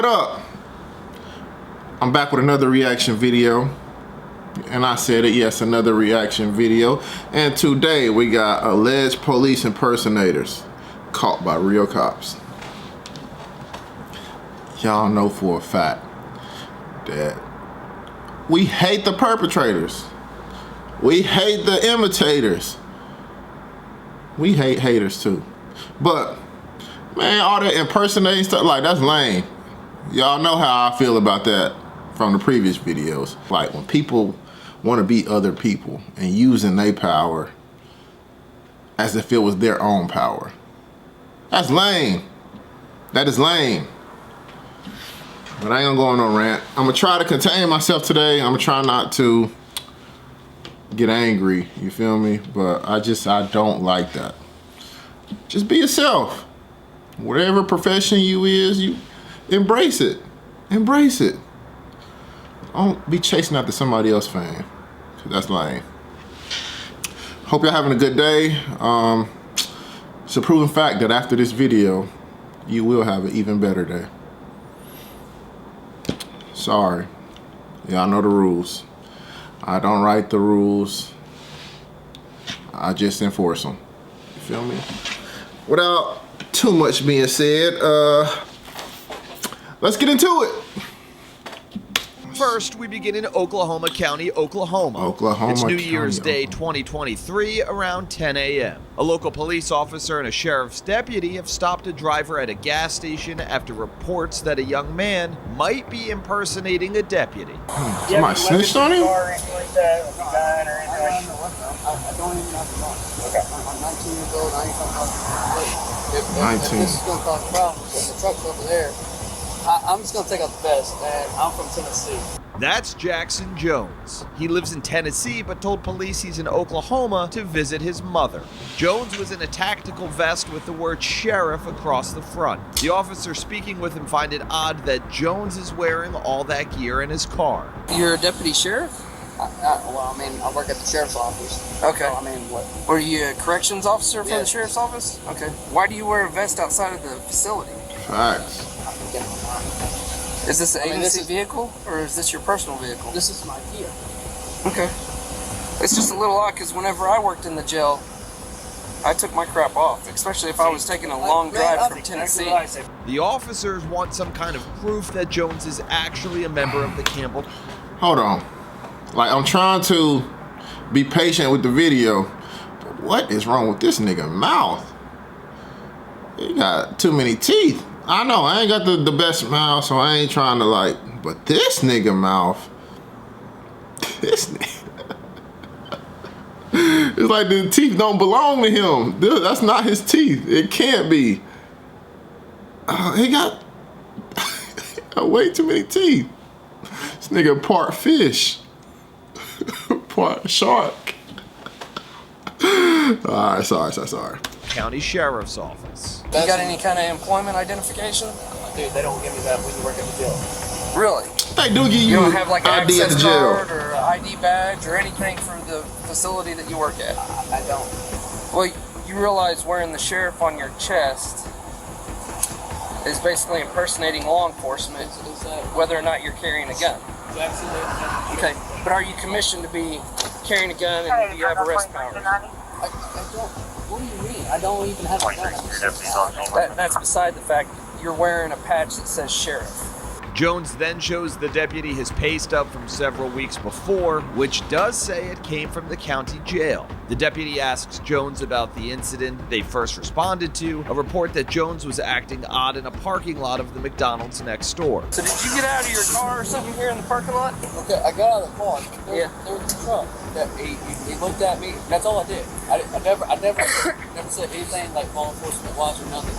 What up? I'm back with another reaction video. And I said it, yes, another reaction video. And today we got alleged police impersonators caught by real cops. Y'all know for a fact that we hate the perpetrators. We hate the imitators. We hate haters too. But man, all that impersonating stuff, like, that's lame. Y'all know how I feel about that from the previous videos. Like, when people want to be other people and using their power as if it was their own power. That's lame. That is lame. But I ain't gonna go on no rant. I'm gonna try to contain myself today. I'm gonna try not to get angry, you feel me? But I don't like that. Just be yourself. Whatever profession you is, you embrace it. Embrace it. Don't be chasing after somebody else's fame. That's lame. Hope y'all having a good day. It's a proven fact that after this video, you will have an even better day. Sorry. Y'all know the rules. I don't write the rules. I just enforce them. You feel me? Without too much being said, let's get into it. First, we begin in Oklahoma County, Oklahoma. It's New Year's Day 2023 around 10 a.m. A local police officer and a sheriff's deputy have stopped a driver at a gas station after reports that a young man might be impersonating a deputy. Somebody snitched on him? I don't even have to run. Okay. I'm 19 years old. I ain't gonna if this is gonna cause problems, and the truck's over there, I'm just gonna take out the vest, and I'm from Tennessee. That's Jackson Jones. He lives in Tennessee, but told police he's in Oklahoma to visit his mother. Jones was in a tactical vest with the word sheriff across the front. The officer speaking with him find it odd that Jones is wearing all that gear in his car. You're a deputy sheriff? Well, I mean, I work at the sheriff's office. Okay. So, I mean, what? Were you a corrections officer for the Yes. sheriff's office? Okay. Why do you wear a vest outside of the facility? Facts. Is this an agency this is- vehicle, or is this your personal vehicle? This is my Kia. Okay. It's just a little odd, because whenever I worked in the jail, I took my crap off, especially if I was taking a long drive from Tennessee. The officers want some kind of proof that Jones is actually a member of the Campbell. Hold on. Like, I'm trying to be patient with the video. But what is wrong with this nigga mouth? He got too many teeth. I know, I ain't got the best mouth, so I ain't trying to like, but this nigga mouth, this nigga, it's like the teeth don't belong to him. That's not his teeth. It can't be. He got way too many teeth. This nigga part fish, part shark. Alright, sorry. County Sheriff's Office. You got any kind of employment identification? Dude, they don't give me that when you work at the jail. Really? They do give You you don't have like an ID at the access jail. card or an ID badge or anything for the facility that you work at? I don't. Well, you realize wearing the sheriff on your chest is basically impersonating law enforcement, whether or not you're carrying a gun. Jackson, Okay, but are you commissioned to be carrying a gun and do you have arrest powers? I don't. What do you mean? I don't even have a gun. That's beside the fact. You're wearing a patch that says sheriff. Jones then shows the deputy his pay stub from several weeks before, which does say it came from the county jail. The deputy asks Jones about the incident they first responded to, a report that Jones was acting odd in a parking lot of the McDonald's next door. So did you get out of your car or something here in the parking lot? Okay, I got out of the car. There was the truck. He looked at me. That's all I did. I never said anything like law enforcement was or nothing.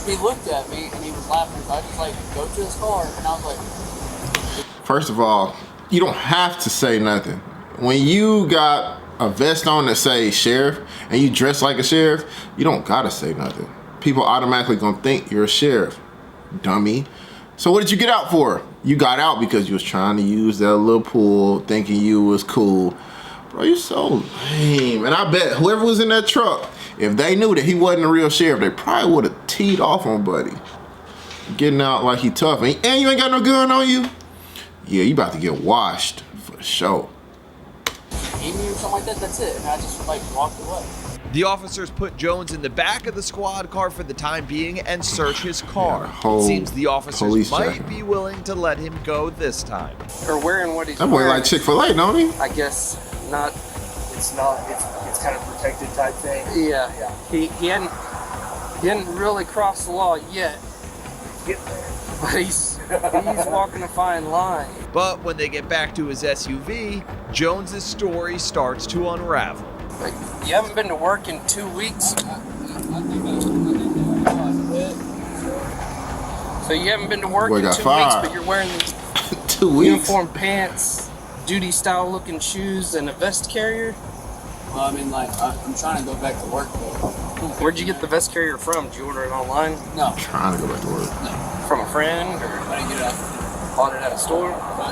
He looked at me and he was laughing. So I just like go to his car and I was like. First of all, you don't have to say nothing. When you got a vest on that say sheriff and you dress like a sheriff, you don't gotta say nothing. People automatically gonna think you're a sheriff, dummy. So what did you get out for? You got out because you was trying to use that little pool, thinking you was cool. Bro, you're so lame. And I bet whoever was in that truck, if they knew that he wasn't a real sheriff, they probably would have teed off on Buddy. getting out like he tough, and you ain't got no gun on you. Yeah, you about to get washed for sure. Hit me or something like that. That's it. And I just like walked away. The officers put Jones in the back of the squad car for the time being and search his car. Yeah, It seems the officers might jacket. be willing to let him go this time. Or wearing what he's That boy wearing. like Chick-fil-A, don't he? I guess not. It's not. It's kind of protected type thing. Yeah. He hadn't really crossed the law yet, Get there. but he's walking a fine line. But when they get back to his SUV, Jones's story starts to unravel. Like, you haven't been to work in 2 weeks, so you haven't been to work Boy in got 2 weeks, fired. but you're wearing these 2 weeks. uniform pants, duty style looking shoes, and a vest carrier. Well, I mean, like, I'm trying to go back to work, though. Where'd you get the vest carrier from? Did you order it online? No, Trying to go back to work. From a friend, or I didn't get it out. bought it at a store?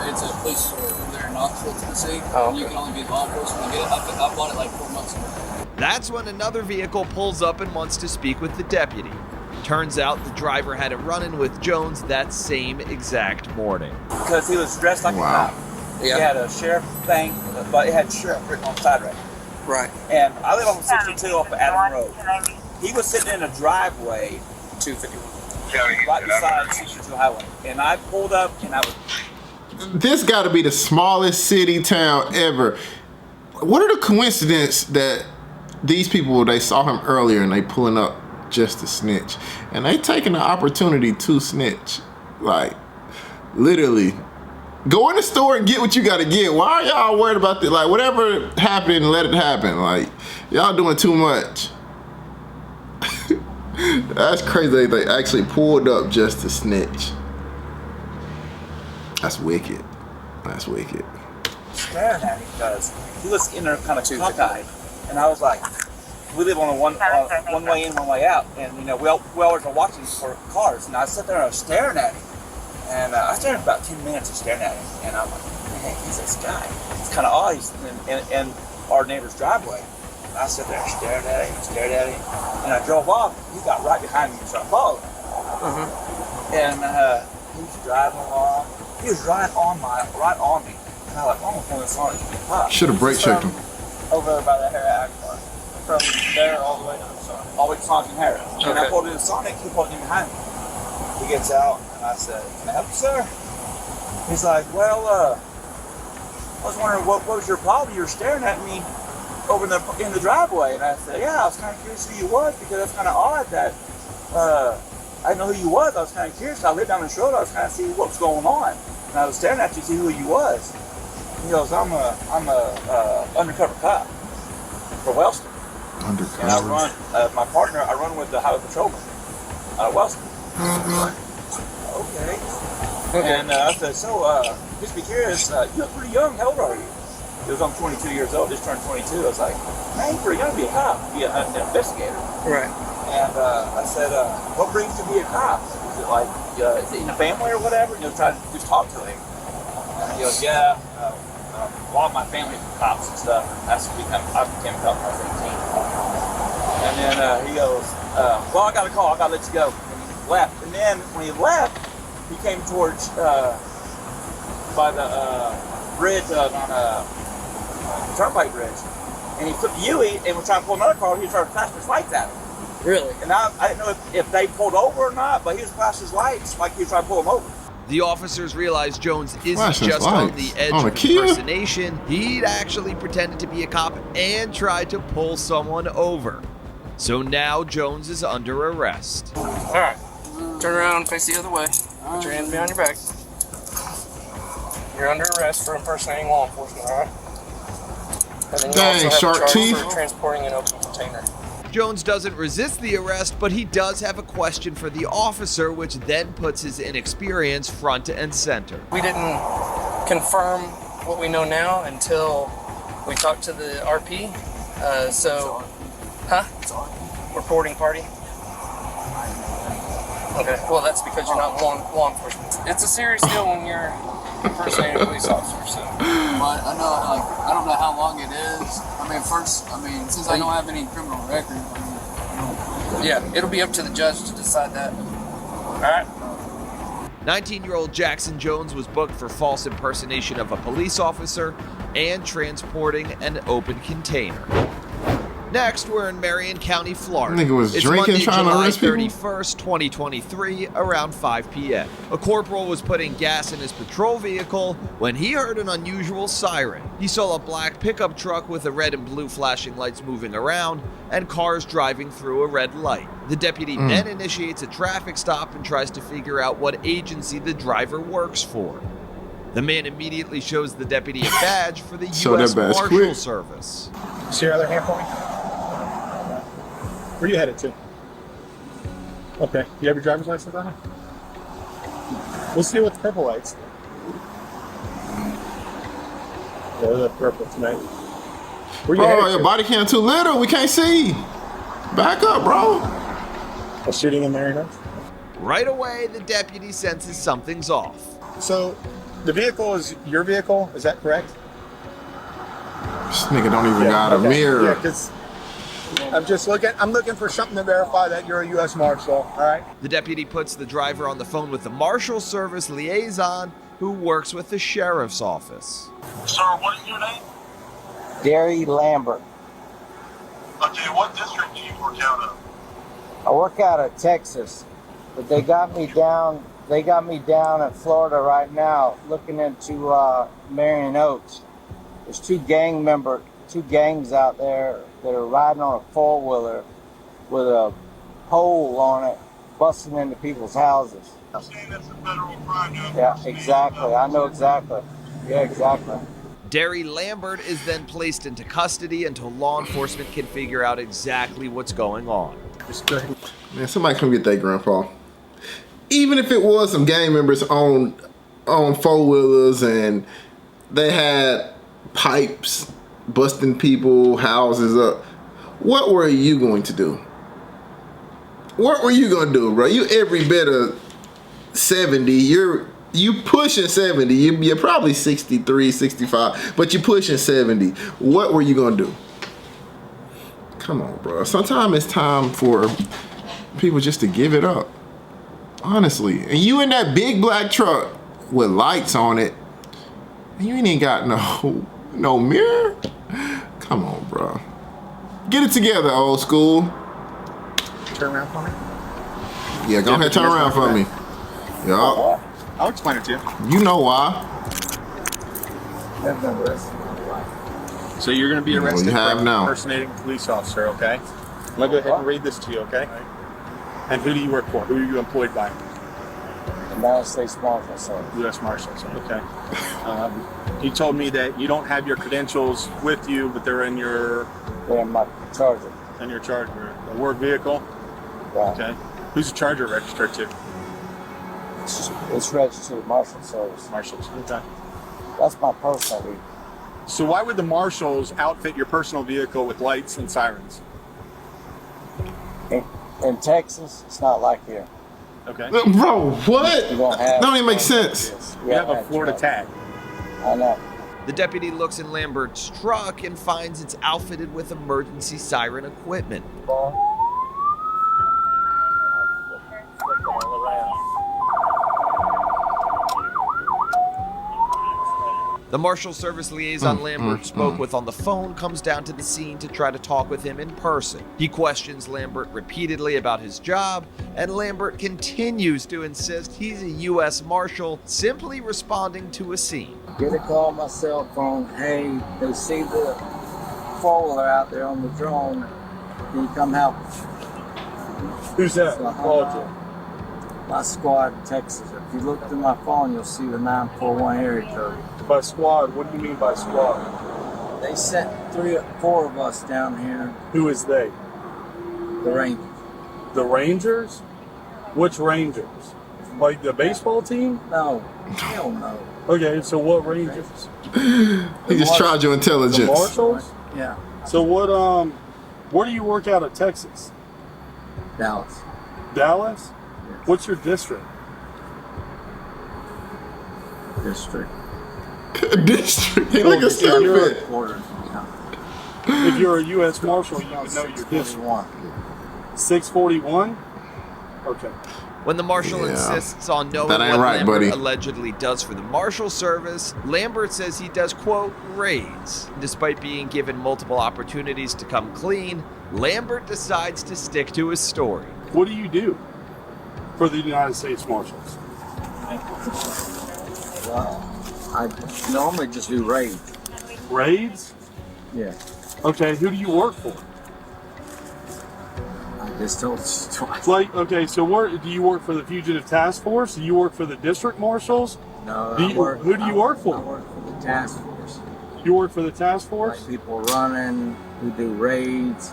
It's a police store over there in Knoxville, Tennessee. Oh, okay. You can only be law enforcement to get it. I bought it like 4 months ago. That's when another vehicle pulls up and wants to speak with the deputy. Turns out the driver had a run-in with Jones that same exact morning. Because he was dressed like Wow. a cop. He had a sheriff thing, but it had sheriff written on the side right. Right. And I live on 62 off of Adam Road. He was sitting in a driveway 251. right beside 62 Highway. And I pulled up and I was This got to be the smallest city town ever. What are the coincidence that these people, they saw him earlier and they pulling up just to snitch, and they taking the opportunity to snitch? Like, literally, go in the store and get what you got to get. Why are y'all worried about this? Like, whatever happened, let it happen. Like, y'all doing too much. That's crazy. They actually pulled up just to snitch. That's wicked. That's wicked. staring at him because he was in there kind of cockeyed. And I was like, we live on a one way in, one way out. And, you know, we always are watching for cars. And I sat there and I was staring at him. And I stared for about 10 minutes of staring at him. And I'm like, man, he's this guy. It's kind of odd. He's in our neighbor's driveway. And I sat there and stared at him and stared at him. And I drove off. He got right behind me and started following. And he was driving along. He was right on me. And I was like, oh, I'm going to Sonic. Should have brake checked him. Over by the Harris Park. From there all the way to Sonic. All the way to Sonic and Harris. And I pulled into Sonic, he pulled in behind me. He gets out and I said, can I help you, sir? He's like, well, I was wondering what was your problem? You were staring at me over in the driveway. And I said, yeah, I was kind of curious who you was because that's kind of odd that I didn't know who you was. I was kind of curious. I lived down the road. I was kind of see what was going on. And I was staring at you to see who you was. He goes, I'm a undercover cop for Wellston. Undercover. And I run, my partner, I run with the highway patrolman out of Wellston. Okay. And I said, so, just be curious, you look pretty young. How old are you? He was, I'm 22 years old, just turned 22. I was like, man, you're pretty young to be a cop, be an investigator. Right. And I said, what brings you to be a cop? Is it like, is it in the family or whatever? And try to just talk to him. And he goes, yeah, a lot of my family's cops and stuff. I became a cop when I was 18. And then he goes, well, I got a call, I got to let you go. And he left. And then when he left, he came towards, by the bridge on Turnpike Bridge. And he took the U-E and was trying to pull another car. He was trying to flash his lights at him. Really? And I didn't know if they pulled over or not, but he was flashing his lights like he was trying to pull him over. The officers realized Jones isn't Flashing just on lights. the edge On a of Kia? impersonation. He'd actually pretended to be a cop and tried to pull someone over. So now Jones is under arrest. All right. Turn around and face the other way. Put your hands behind your back. You're under arrest for impersonating law enforcement, all right? And then you Dang, also have shark a charge teeth. for transporting an open container. Jones doesn't resist the arrest, but he does have a question for the officer, which then puts his inexperience front and center. We didn't confirm what we know now until we talked to the RP. Reporting party. Okay, well that's because you're not law enforcement. It's a serious deal when you're impersonating a police officer. So. But I know, I don't know how long it is. Since I don't have any criminal record, Yeah, it'll be up to the judge to decide that. All right. 19-year-old Jackson Jones was booked for false impersonation of a police officer and transporting an open container. Next, we're in Marion County, Florida. Nigga was It's drinking, Monday, trying to July arrest people? 31st, 2023, around 5 p.m. A corporal was putting gas in his patrol vehicle when he heard an unusual siren. He saw a black pickup truck with a red and blue flashing lights moving around and cars driving through a red light. The deputy then initiates a traffic stop and tries to figure out what agency the driver works for. The man immediately shows the deputy a badge for the Show that U.S. badge Marshal quick. Service. See your other hand for me? Where you headed to? Okay. You have your driver's license on it? Let's deal with the purple lights. Yeah, they're purple tonight. Where you Bro, headed your to? body cam too little. We can't see. Back up, bro. A shooting in Marion. Right away, the deputy senses something's off. So, the vehicle is your vehicle, is that correct? This nigga don't even got a okay. mirror. Yeah, because I'm looking for something to verify that you're a U.S. Marshal, all right? The deputy puts the driver on the phone with the Marshal Service liaison who works with the sheriff's office. Sir, what is your name? Gary Lambert. Okay, what district do you work out of? I work out of Texas, but they got me down in Florida right now looking into Marion Oaks. There's two gangs out there that are riding on a four-wheeler with a pole on it, busting into people's houses. I'm saying that's a federal crime. Yeah, exactly. I know exactly. Yeah, exactly. Derry Lambert is then placed into custody until law enforcement can figure out exactly what's going on. Just go ahead. Man, somebody come get that grandpa. Even if it was some gang members on four-wheelers and they had pipes busting people houses up, what were you going to do? What were you going to do, bro? You every bit of 70. You pushing 70. You're probably 63, 65, but you're pushing 70. What were you going to do? Come on, bro. Sometimes it's time for people just to give it up. Honestly. And you in that big black truck with lights on it, and you ain't even got no mirror? Come on, bro. Get it together, old school. Turn around for me. Yeah, go ahead, turn around for me. Yeah. I'll explain it to you. You know why. So you're going to be Well, arrested you have for now. impersonating a police officer, okay? I'm going to go ahead and read this to you, okay? And who do you work for? Who are you employed by? United States Marshal Service. U.S. Marshals, okay. You told me that you don't have your credentials with you, but they're in your They're in my Charger. Charger, a work vehicle, Right. okay? Who's the Charger registered to? It's registered to Marshal Service. Marshals, okay. That's my personal vehicle. So why would the marshals outfit your personal vehicle with lights and sirens? In Texas, it's not like here. Okay. Bro, what? You don't have. Don't even make sense. We have a Florida tag. I know. The deputy looks in Lambert's truck and finds it's outfitted with emergency siren equipment. The Marshal Service liaison Lambert spoke with on the phone comes down to the scene to try to talk with him in person. He questions Lambert repeatedly about his job, and Lambert continues to insist he's a U.S. Marshal, simply responding to a scene. Get a call on my cell phone. Hey, they see the four-wheeler out there on the drone. Can you come help us? Who's that? So, Called you. My squad in Texas. If you look through my phone, you'll see the 941 area code. By squad, what do you mean by squad? They sent 3 or 4 of us down here. Who is they? The Rangers. The Rangers? Which Rangers? Like the baseball team? No, hell no. Okay, so what Rangers? He just tried your The intelligence. Marshals? Yeah, So what, where do you work out of Texas? Dallas. Dallas? What's your district? District. District. He like a serpent. Quarter. If you're a U.S. Marshal, you would know your district. 641. 641? Okay. When the marshal Yeah. insists on knowing That what ain't right, Lambert buddy. allegedly does for the marshal service, Lambert says he does, quote, raids. Despite being given multiple opportunities to come clean, Lambert decides to stick to his story. What do you do for the United States Marshals? Well, I normally just do raids. Raids? Yeah. Okay, who do you work for? I just told you twice. Like, okay, so do you work for the Fugitive Task Force? Do you work for the District Marshals? No, who do you work for? I work for the task force. You work for the task force? Like people running, who do raids.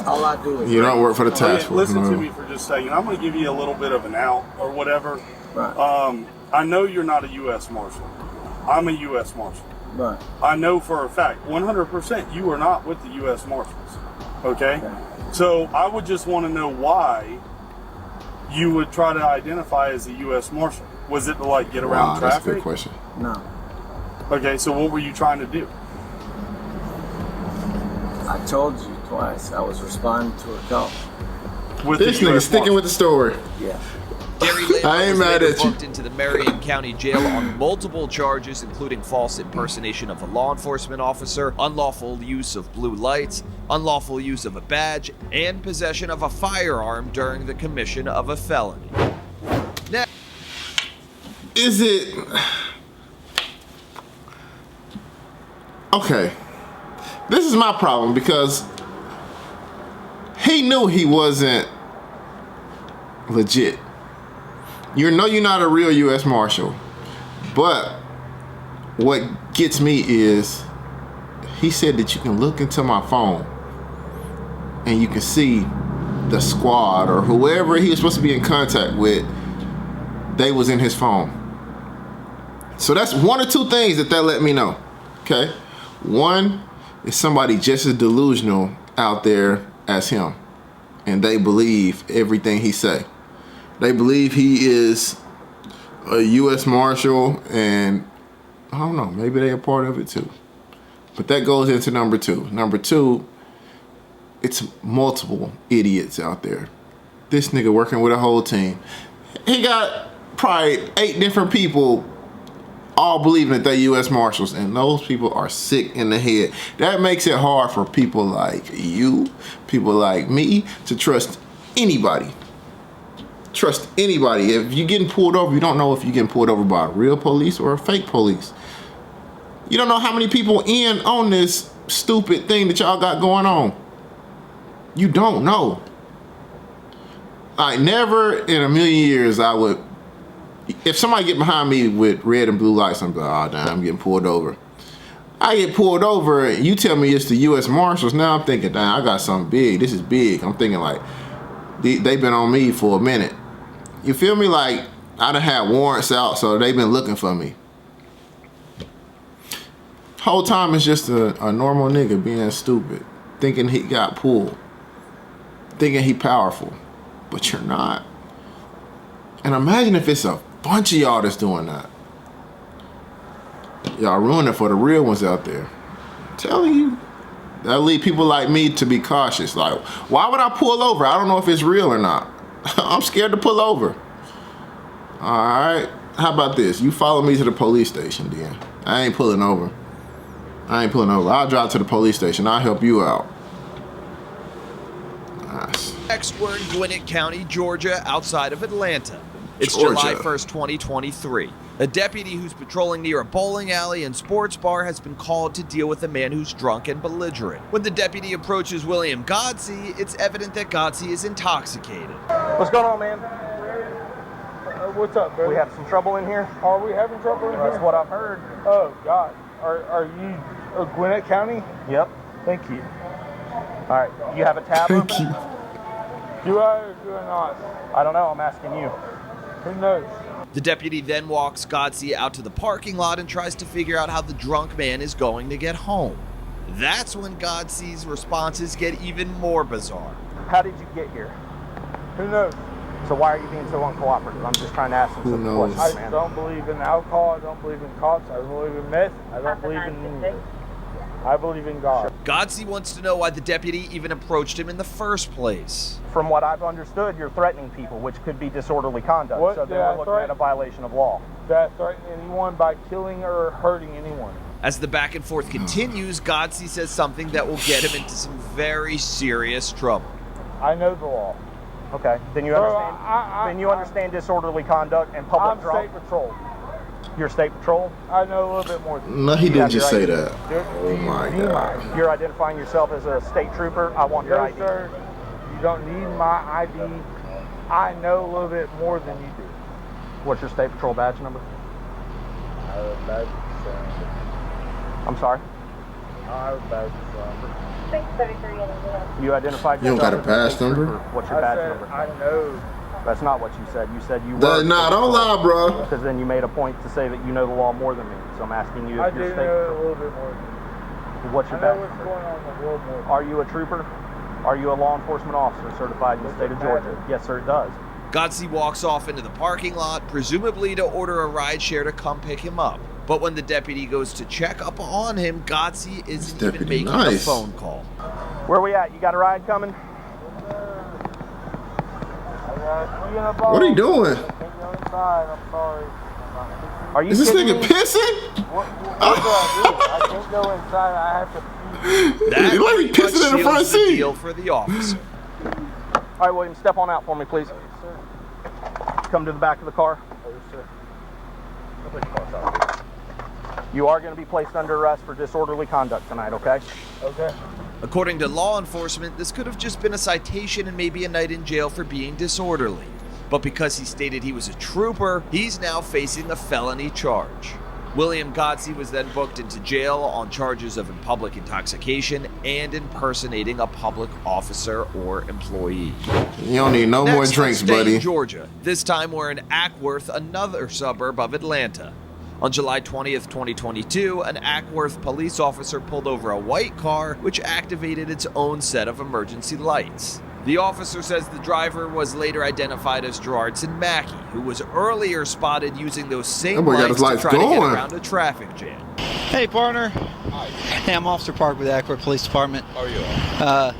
All I do is You don't work for the task Okay, force. listen no. to me for just a second. I'm going to give you a little bit of an out or whatever. Right. I know you're not a U.S. Marshal. I'm a U.S. Marshal. Right. I know for a fact, 100%, you are not with the U.S. Marshals. Okay? So I would just want to know why you would try to identify as a U.S. Marshal. Was it to like get around Wow, that's a traffic? good question. No. Okay, so what were you trying to do? I told you twice. I was responding to a call. With This the nigga US sticking with the story. Yeah. Gary Lambert I ain't was mad later at you. booked into the Marion County Jail on multiple charges, including false impersonation of a law enforcement officer, unlawful use of blue lights, unlawful use of a badge, and possession of a firearm during the commission of a felony. Now, Is it okay? This is my problem because he knew he wasn't legit. You know you're not a real U.S. Marshal, but what gets me is he said that you can look into my phone and you can see the squad or whoever he was supposed to be in contact with. They was in his phone. So that's one or two things that let me know. Okay, one is somebody just as delusional out there as him, and they believe everything he say. They believe he is a U.S. Marshal, and I don't know, maybe they a part of it too. But that goes into number two. Number two, it's multiple idiots out there. This nigga working with a whole team. He got probably 8 different people all believing that they're U.S. Marshals, and those people are sick in the head. That makes it hard for people like you, people like me, to trust anybody. Trust anybody. If you're getting pulled over, you don't know if you're getting pulled over by a real police or a fake police. You don't know how many people in on this stupid thing that y'all got going on. You don't know. Never in a million years I would, if somebody get behind me with red and blue lights, I'm like, oh damn, I'm getting pulled over. I get pulled over, you tell me it's the U.S. Marshals, now I'm thinking, damn, I got something big, this is big. I'm thinking like, they've been on me for a minute. You feel me? Like, I done had warrants out, so they've been looking for me. Whole time it's just a normal nigga being stupid, thinking he got pulled, thinking he powerful, but you're not. And imagine if it's a bunch of y'all that's doing that. Y'all ruining it for the real ones out there. I'm telling you. That'll lead people like me to be cautious. Like, why would I pull over? I don't know if it's real or not. I'm scared to pull over. All right. How about this? You follow me to the police station, then. I ain't pulling over. I'll drive to the police station. I'll help you out. Nice. next, we're in Gwinnett County, Georgia, outside of Atlanta. It's Georgia. July 1st, 2023. A deputy who's patrolling near a bowling alley and sports bar has been called to deal with a man who's drunk and belligerent. When the deputy approaches William Godsey, it's evident that Godsey is intoxicated. What's going on, man? What's up, bro? We have some trouble in here. Are we having trouble in here? That's what I've heard. Oh, God. Are you Gwinnett County? Yep. Thank you. All right. You have a tab open? Do I or do I not? I don't know. I'm asking you. Who knows? The deputy then walks Godsey out to the parking lot and tries to figure out how the drunk man is going to get home. That's when Godsey's responses get even more bizarre. How did you get here? Who knows? So why are you being so uncooperative? I'm just trying to ask some Who simple knows? questions, I man. don't believe in alcohol. I don't believe in cops. I don't believe in meth. I don't believe in any of it. I believe in God. Godsey wants to know why the deputy even approached him in the first place. From what I've understood, you're threatening people, which could be disorderly conduct. What So did then I we're looking at a violation of law. Did I threaten anyone by killing or hurting anyone? As the back and forth continues, Godsey says something that will get him into some very serious trouble. I know the law. Okay, then you understand. Then you understand disorderly conduct and public I'm drunk. state patrol. You're state patrol. I know a little bit more. No, he didn't just say that. Do Oh my God. You're identifying yourself as a state trooper. I want your No, ID. sir. You don't need my ID. I know a little bit more than you do. What's your state patrol badge number? I have a badge number. I'm sorry. I have a badge number. 633. You identified You don't yourself got a as badge state number? trooper. What's your I badge said, number? I know. That's not what you said. You said you were. Nah, don't lie, bro. Because then you made a point to say that you know the law more than me. So I'm asking you I if do you're know state a patrol. little bit more than you. What's I your know badge what's number? going on in the world more. Are you a trooper? Are you a law enforcement officer certified in the state of Georgia? Yes, sir, it does. Godsey walks off into the parking lot, presumably to order a ride share to come pick him up. But when the deputy goes to check up on him, Godsey isn't even deputy making nice. a phone call. Where we at? You got a ride coming? What are you doing? I'm sorry. Are you Is this kidding nigga me? pissing? What do I do? I can't go inside. I have to pee. That He like pretty pissing much in the front seals the seat. deal for the officer. All right, William, step on out for me, please. Come to the back of the car. You are going to be placed under arrest for disorderly conduct tonight, okay? Okay. According to law enforcement, this could have just been a citation and maybe a night in jail for being disorderly. But because he stated he was a trooper, he's now facing a felony charge. William Godsey was then booked into jail on charges of public intoxication and impersonating a public officer or employee. You don't need no more Next, drinks, let's stay buddy. in Georgia. This time we're in Ackworth, another suburb of Atlanta. On July 20th, 2022, an Ackworth police officer pulled over a white car, which activated its own set of emergency lights. The officer says the driver was later identified as Gerardson Mackey, who was earlier spotted using those same That boy got lights his to lights try to get going. around a traffic jam. Hey, partner. Hi. Hey, I'm Officer Park with the Ackworth Police Department. How are you?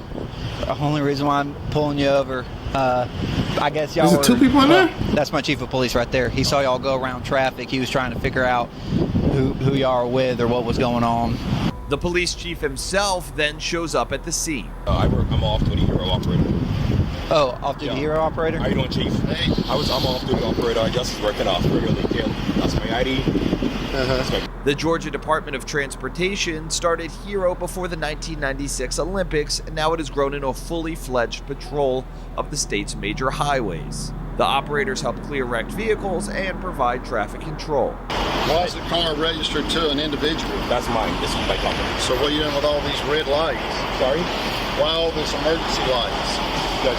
The only reason why I'm pulling you over, I guess y'all Is it were, two people in there? That's my chief of police right there. He saw y'all go around traffic. He was trying to figure out who y'all are with or what was going on. The police chief himself then shows up at the scene. I'm an off-duty hero operator. Oh, off-duty hero operator? How you doing, Chief? Hey. I'm an off-duty operator. I just working off regularly. That's my ID. The Georgia Department of Transportation started Hero before the 1996 Olympics, and now it has grown into a fully fledged patrol of the state's major highways. The operators help clear wrecked vehicles and provide traffic control. Why is the car registered to an individual? That's mine. This is my company. So what are you doing with all these red lights? Sorry? Why all these emergency lights?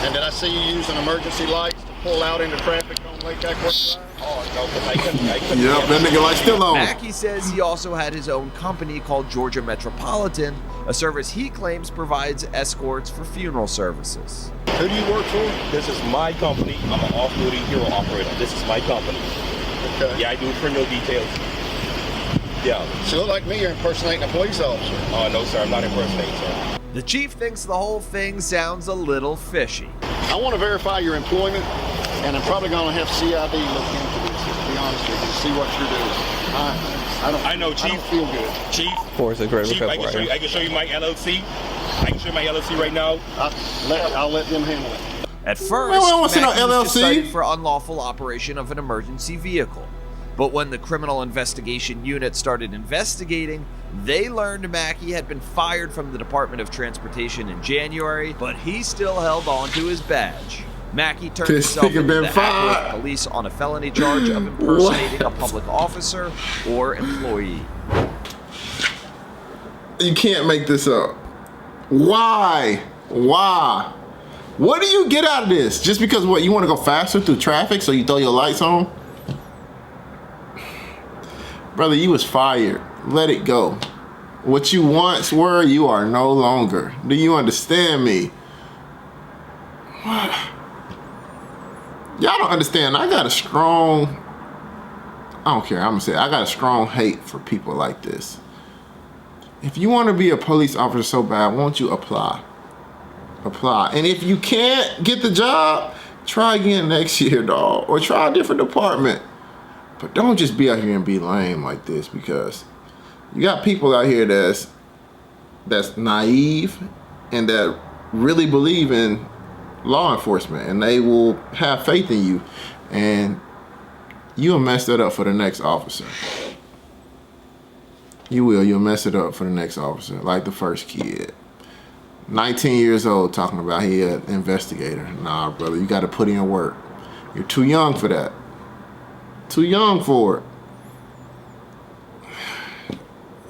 And did I see you using emergency lights to pull out into traffic on Lake Ackworth Drive? Oh, no, because I couldn't. Yep, that nigga light still on. Mackey says he also had his own company called Georgia Metropolitan, a service he claims provides escorts for funeral services. Who do you work for? This is my company. I'm an off-duty hero operator. This is my company. Okay. Yeah, I do criminal details. Yeah. So you look like me, you're impersonating a police officer. Oh, no, sir. I'm not impersonating, sir. The chief thinks the whole thing sounds a little fishy. I want to verify your employment, and I'm probably going to have CID look into this, to be honest with you, to see what you're doing. I know, Chief. I don't feel good. Chief, Force Chief, I can show you my LLC. I can show you my LLC right now. I'll let them handle it. At first, Man, we don't want to see no Mackey was just LLC. cited for unlawful operation of an emergency vehicle. But when the criminal investigation unit started investigating, they learned Mackey had been fired from the Department of Transportation in January, but he still held on to his badge. Mackey turned This himself nigga into been the fired. Ackworth police on a felony charge of impersonating a public officer or employee. You can't make this up. Why? Why? What do you get out of this? Just because what, you want to go faster through traffic so you throw your lights on? Brother, you was fired. Let it go. What you once were, you are no longer. Do you understand me? What? Y'all don't understand. I got a strong, I don't care, I'm gonna say it. I got a strong hate for people like this. If you want to be a police officer so bad, won't you apply? Apply. And if you can't get the job, try again next year, dog. Or try a different department. But don't just be out here and be lame like this, because you got people out here that's naive and that really believe in law enforcement, and they will have faith in you, and you'll mess that up for the next officer. You'll mess it up for the next officer, like the first kid. 19 years old, talking about he an investigator. Nah, brother, you got to put in work. You're too young for that. Too young for it.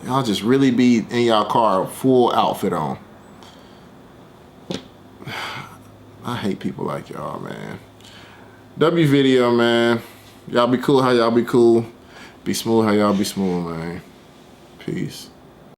Y'all just really be in y'all car, full outfit on. I hate people like y'all, man. W video, man. Y'all be cool how y'all be cool. Be smooth how y'all be smooth, man. Peace.